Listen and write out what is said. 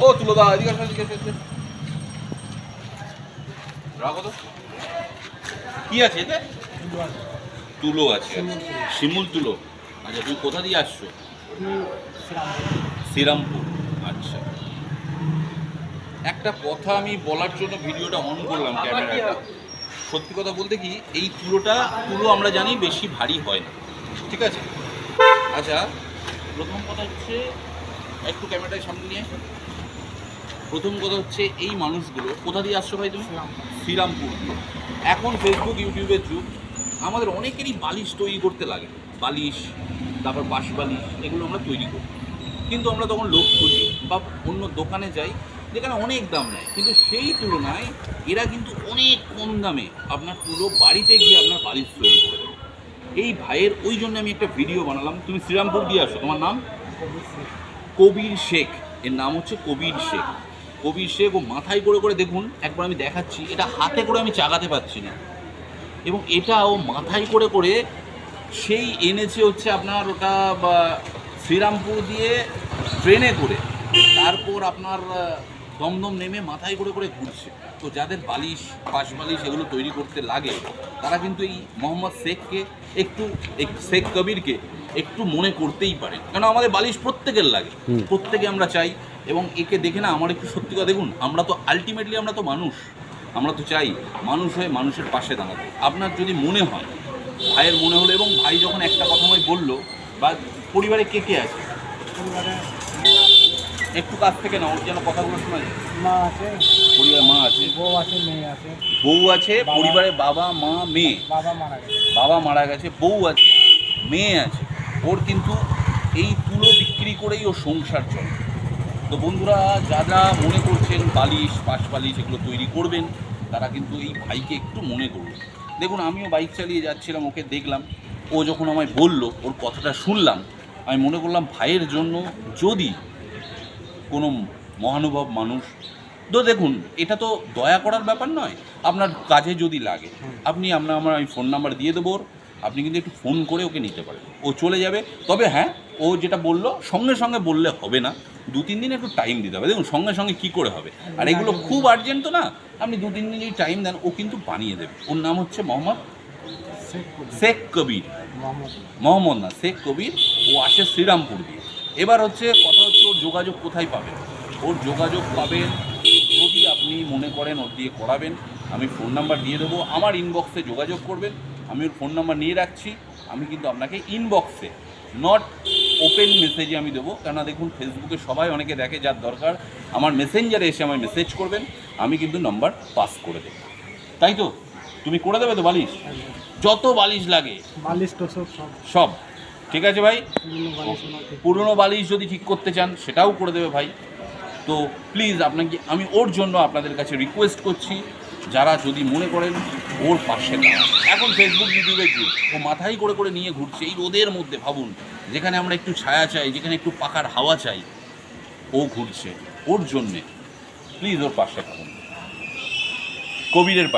ও তুলো দা এদিকে রাখো তো। কি আছে এতে? তুলো আছে, শিমুল তুলো। আচ্ছা, তুমি কোথা দিয়ে আসছো? শ্রীরামপুর। আচ্ছা, একটা কথা আমি বলার জন্য ভিডিওটা অন করলাম ক্যামেরাটা। সত্যি কথা বলতে কি, এই তুলো আমরা জানি বেশি ভারী হয় না, ঠিক আছে? আচ্ছা, প্রথম কথা হচ্ছে, একটু ক্যামেরাটার সামনে নিয়ে। প্রথম কথা হচ্ছে, এই মানুষগুলো কোথা দিয়ে আসছো ভাই তুমি? শ্রীরামপুর। এখন ফেসবুক ইউটিউবের যুগ, আমাদের অনেকেরই বালিশ তৈরি করতে লাগে। বালিশ, তারপর বাঁশ বালিশ, এগুলো আমরা তৈরি করি। কিন্তু আমরা তখন লোক খুঁজি বা অন্য দোকানে যাই যেখানে অনেক দাম নেয়, কিন্তু সেই তুলনায় এরা কিন্তু অনেক কম দামে আপনার তুলো বাড়িতে গিয়ে আপনার বালিশ তৈরি করে দেবে। এই ভাইয়ের ওই জন্য আমি একটা ভিডিও বানালাম। তুমি শ্রীরামপুর দিয়ে আসো, তোমার নাম? কবির শেখ। এর নাম হচ্ছে কবির শেখ। কবির শেখ। ও মাথায় করে করে দেখুন, একবার আমি দেখাচ্ছি, এটা হাতে করে আমি চাগাতে পারছি না, এবং এটা ও মাথায় করে করে সেই এনেছে হচ্ছে আপনার ওটা শ্রীরামপুর দিয়ে ট্রেনে করে, তারপর আপনার দমদম নেমে মাথায় করে করে ঘুরছে। তো যাদের বালিশ, বাঁশ বালিশ এগুলো তৈরি করতে লাগে, তারা কিন্তু এই মোহাম্মদ শেখকে একটু, শেখ কবিরকে একটু মনে করতেই পারে। কেন আমাদের বালিশ প্রত্যেকের লাগে, প্রত্যেকে আমরা চাই। এবং একে দেখে না আমার একটু সত্যি কথা, দেখুন আমরা তো আলটিমেটলি আমরা তো মানুষ, আমরা তো চাই মানুষ হয়ে মানুষের পাশে দাঁড়াতে। আপনার যদি মনে হয়, ভাইয়ের মনে হলো, এবং ভাই যখন একটা কথা আমায় বললো, বা পরিবারে কে কে আছে? একটু কাছ থেকে না, ওর যেন কথাগুলো শোনা যায়। মা আছে, পরিবারে মা আছে, বউ আছে, মেয়ে আছে। বউ আছে, পরিবারে বাবা মা মেয়ে। বাবা মারা গেছে, বউ আছে, মেয়ে আছে। ওর কিন্তু এই তুলো বিক্রি করেই ওর সংসার চলে। তো বন্ধুরা, যারা মনে করছেন বালিশ, পাশ বালিশ এগুলো তৈরি করবেন, তারা কিন্তু এই ভাইকে একটু মনে করবেন। দেখুন, আমিও বাইক চালিয়ে যাচ্ছিলাম, ওকে দেখলাম, ও যখন আমায় বলল, ওর কথাটা শুনলাম, আমি মনে করলাম ভাইয়ের জন্য যদি কোনো মহানুভব মানুষ, তো দেখুন এটা তো দয়া করার ব্যাপার নয়, আপনার কাজে যদি লাগে আপনি আমার আমি ফোন নাম্বার দিয়ে দেবো, আপনি কিন্তু একটু ফোন করে ওকে নিতে পারেন, ও চলে যাবে। তবে হ্যাঁ, ও যেটা বললো সঙ্গে সঙ্গে বললে হবে না, 2-3 দিন একটু টাইম দিতে হবে। দেখুন সঙ্গে সঙ্গে কী করে হবে, আর এগুলো খুব আর্জেন্ট তো না, আপনি 2-3 দিন যদি টাইম দেন, ও কিন্তু বানিয়ে দেবে। ওর নাম হচ্ছে মোহাম্মদ শেখ কবির, মোহাম্মদ না, শেখ কবির। ও আসে শ্রীরামপুর দিয়ে। এবার হচ্ছে কথা হচ্ছে, ওর যোগাযোগ কোথায় পাবেন? ওর যোগাযোগ পাবেন, যদি আপনি মনে করেন ওর দিয়ে করাবেন, আমি ফোন নাম্বার দিয়ে দেবো, আমার ইনবক্সে যোগাযোগ করবেন, আমি ওর ফোন নাম্বার নিয়ে রাখছি। আমি কিন্তু আপনাকে ইনবক্সে, নট ওপেন মেসেজে আমি দেবো, কেননা দেখুন ফেসবুকে সবাই অনেকে দেখে, যার দরকার আমার মেসেঞ্জারে এসে আমায় মেসেজ করবেন, আমি কিন্তু নাম্বার পাস করে দেবো। তাই তো? তুমি করে দেবে তো বালিশ? যত বালিশ লাগে, বালিশ তো সব ঠিক আছে ভাই। পুরনো বালিশ যদি ঠিক করতে চান, সেটাও করে দেবে ভাই। তো প্লিজ আপনাকে আমি ওর জন্য আপনাদের কাছে রিকোয়েস্ট করছি, যারা যদি মনে করেন ওর পাশে দাঁড়ান। এখন ফেসবুক ইউটিউবের যুগ, ও মাথায় করে করে নিয়ে ঘুরছে এই রোদের মধ্যে। ভাবুন, যেখানে আমরা একটু ছায়া চাই, যেখানে একটু পাখার হাওয়া চাই, ও ঘুরছে। ওর জন্যে প্লিজ ওর পাশে থাকুন, কবিরের পাশে।